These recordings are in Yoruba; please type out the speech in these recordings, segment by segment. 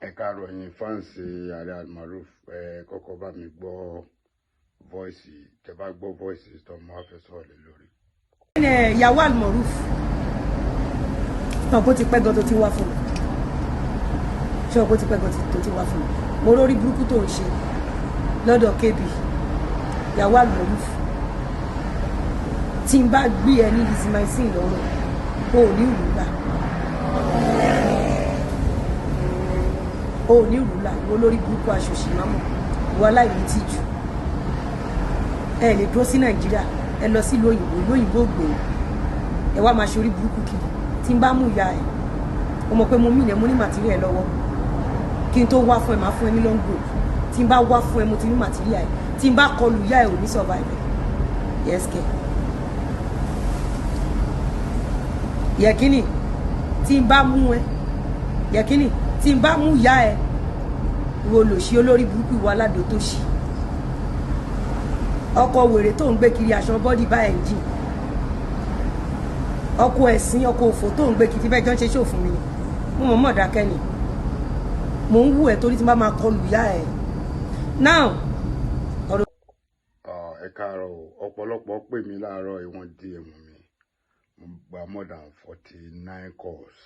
ẹ káàárọ̀ yín fáǹsì Ààrẹ Almaroof kọ́kọ́ bá mi gbọ́ voice tẹ́ bá gbọ́ voice tó mo wá fẹ́ sọ̀rọ̀ lé lórí. ìyàwó Almaroof náà bó ti pẹ́ gan tó ti wá fún mi ṣé o bó ti pẹ́ gan tó ti wá fún mi mo rórí burúkú tó ń ṣe lọ́dọ̀ kébì ìyàwó Almaroof tí n bá gbé ẹ ní Lizzy lọ́rùn o ò ní ìlú gbà. O ní rúlà wo lórí burúkú aṣòṣì mámọ ìwọ aláìní tìjú ẹ lè dúró sí Nàìjíríà ẹ lọ sí lóyìnbó gbé ẹ wá máa ṣe orí burúkú kiri tí n bá mú ìyá ẹ o mọ̀ pé mo mí ní mo ní màtíríà ẹ lọ́wọ́ kí n tó wá fún ẹ máa fún ẹ ní long road tí n bá wá fún ẹ mo ti ní màtíríà ẹ tí n bá kọlù ìyá ẹ ò ní survive yes kẹ yẹkínì tí n bá mú ẹ yẹkínì tí n bá mú ìyá ẹ wo lò sí olórí burúkú ìwà aládò tó ṣì ọkọ wèrè tó ń gbé kiri aṣọ bọ́dì bá ẹ̀ ń jìn ọkọ ẹ̀sìn ọkọ òfò tó ń gbé kiri bẹ́ẹ̀ jọ ń ṣe ṣòfò mi ni mo mọ̀ dákẹ́ ni mò ń wù ẹ́ torí tí n bá máa kọlù ìyá ẹ now ọ̀rọ̀. ẹ káàárọ̀ ọ̀pọ̀lọpọ̀ pè mí láàárọ̀ ìwọ̀n DM mi mo gba more than 49 calls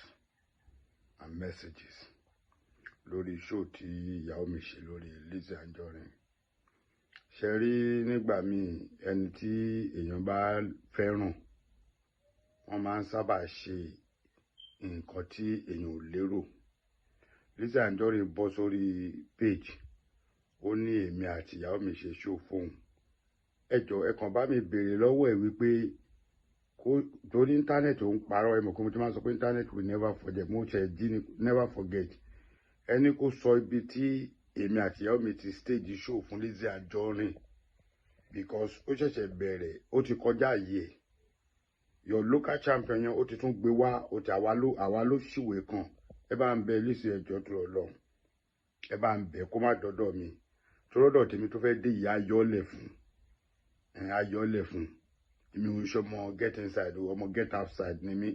and messages lórí show tí ìyàwó mi ṣe lórí Lizzy Anjorin. Ṣe rí nígbà míì ẹni tí èèyàn bá fẹ́ràn wọ́n máa ń sábà ṣe nǹkan tí èèyàn ò lérò. Lizzy Anjorin bọ́ sórí page ó ní èmi àti ìyàwó mi ṣe show fóun. Ẹ jọ̀ọ́ ẹ kàn bá mi béèrè lọ́wọ́ ẹ̀ wípé kó torí íńtánẹ́ẹ̀tì ò ń parọ́ ẹ mọ̀ kó mo ti máa sọ pé íńtánẹ́ẹ̀tì will never forget mo ṣe jí ni never forget. Ẹni kó sọ ibi tí èmi àti ìyàwó mi ti stage show fún Lizzy Anjorin because ó ṣẹ̀ṣẹ̀ bẹ̀rẹ̀ ó ti kọjá yìí your local champion yẹn ó ti tún gbé wá ó ti àwa ló ṣìwé kan ẹ bá ń bẹ Lizzy ẹjọ́ tó lọ ẹ bá ń bẹ kó má dọ́dọ̀ mi tó lọ́dọ̀ tèmi tó fẹ́ dé ìyá ayọ́lẹ̀ fún èmi ò ń ṣe ọmọ get inside ọmọ get outside ni mí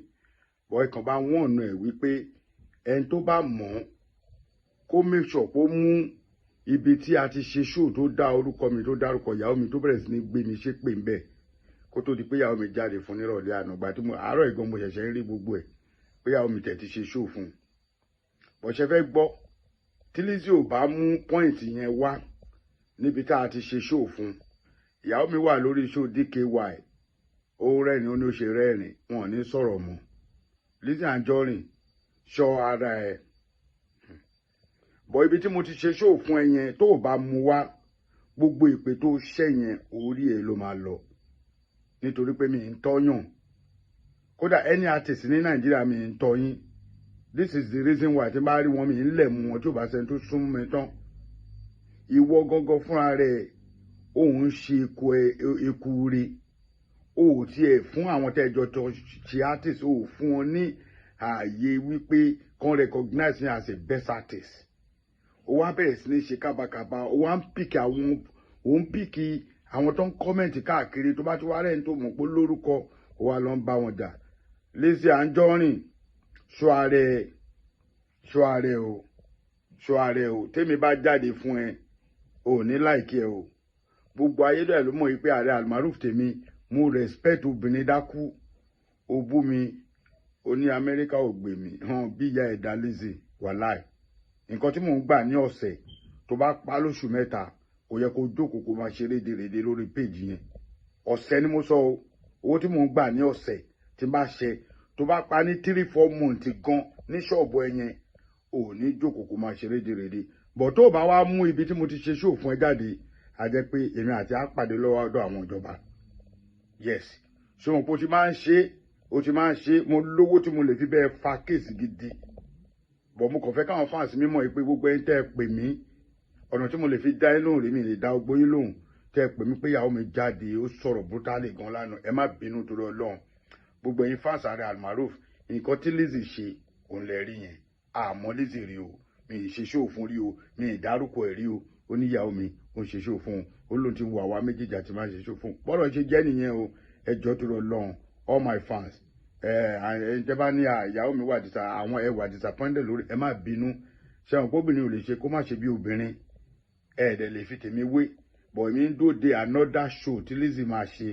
bọ́ ẹ̀kan bá wọ́n ọ̀nà ẹ̀ wípé ẹni tó bá mọ̀ ọ́ kó make sure kó mú ibi tí a ti ṣe show tó dá orúkọ mi tó dárúkọ ìyàwó mi tó bẹ̀rẹ̀ sí ní gbé mi ṣépè ń bẹ̀ kó tó di pé ìyàwó mi jáde fún nírọ̀lẹ́ àná gbà tí mo àárọ̀ ìgan mo ṣẹ̀ṣẹ̀ ń rí gbogbo ẹ̀ pé ìyàwó mi tẹ̀ ti ṣe show fún un bọ̀ṣẹ́ fẹ́ gbọ́ tí Lizzy ò bá mú point yẹn wá níbi tá a ti ṣe show fún un ìyàwó mi wà lórí show DKY ó rẹ́rìn ó ní ó ṣe rẹ́rìn wọn ò ní sọ̀rọ̀ mọ́ Lizzy Anjorin ṣọ́ ara ẹ̀ bọ̀ ibi tí mo ti ṣe show fún ẹ yẹn tó o bá mu wá gbogbo ìpè tó ṣẹ́ yẹn orí ẹ ló máa lọ nítorí pé mi ń tọ́yàn kódà any artist ní Nàìjíríà mi ń tọ́yín this is the reason why tí n bá rí wọn mi ń lẹ̀ mú wọn tí ò bá sẹ́ni tó sún mi tán ìwọ gangan fúnra rẹ̀ òun ṣe eku re o ò tiẹ̀ fún àwọn tẹ́jọ tó ṣe artist o ò fún wọn ní ààyè wípé kan recognize me as a best artist ó wá bẹ̀rẹ̀ sí ní ṣe kábàkàbà ó wá ń pìkì àwọn tó ń kọ́mẹ̀ntì káàkiri tó bá ti wá rẹ̀ ní tó mọ̀ pé lórúkọ ó wá lọ ń bá wọn jà Lizzy Anjorin ṣọ́ ààrẹ o tèmi bá jáde fún ẹ ò ní láìkí ẹ o gbogbo ayédè ló mọ̀ wípé Ààrẹ Almaroof tèmi mo respect obìnrin dákú ó bú mi ó ní Amẹ́ríkà ò gbè mí hàn bí ìyá ẹ̀dá Lizzy wàláì nǹkan tí mò ń gbà ní ọ̀sẹ̀ tó bá pa lóṣù mẹ́ta kò yẹ kó jókòó kó máa ṣe rédèrèdè lórí péjì yẹn ọ̀sẹ̀ ni mo sọ o owó tí mò ń gbà ní ọ̀sẹ̀ tí bá ṣe tó bá pa ní 3-4 months gan ní ṣọ́ọ̀bù ẹ yẹn ò ní jókòó kó máa ṣe rédèrèdè bọ̀ tó bá wá mú ibi tí mo ti ṣe ṣòó fún ẹ jáde a jẹ́ pé èmi àti àpàdé lọ́wọ́ ọ̀dọ̀ àwọn ìjọba yes ṣé mo kó ti máa ń ṣe mo lówó tí mo lè fi bẹ́ẹ̀ fa kéèsì gidi bọ̀ mo kàn fẹ́ káwọn fáǹsì mímọ̀ pé gbogbo ẹni tẹ́ ẹ pè mí ọ̀nà tí mo lè fi dá yín lóhùn rí mi lè dá ogbó yín lóhùn tẹ́ ẹ pè mí pé ìyàwó mi jáde ó sọ̀rọ̀ brutally gan lánàá ẹ má bínú torí Ọlọ́run gbogbo ẹ̀yin fáǹsì Ààrẹ Almaroof nǹkan tí Lizzy ṣe òun lè rí yẹn àmọ́ Lizzy rí o mi ì ṣe show fún rí o mi ì dárúkọ ẹ̀ rí o ó ní ìyàwó mi ó ń ṣe show fún un ó lóun ti wo àwa méjèèjì àti máa ṣe show fún un bọ́dọ̀ ṣe jẹ́ nìyẹn o ẹ jọ̀ọ́ torí Ọlọ́run all my fans ìjọba ní ìyàwó mi wà àwọn ẹ wà disappointed lórí ẹ má bínú ṣé àwọn obìnrin ò lè ṣe kó má ṣe bí obìnrin ẹ̀ẹ́dẹ̀ lè fi tèmi wé bọ̀ èmi ń dóde another show tí Lizzy máa ṣe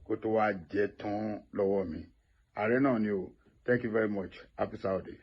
kó tó wá jẹ tán lọ́wọ́ mi ààrẹ náà ni o. Thank you very much. Happy Saturday.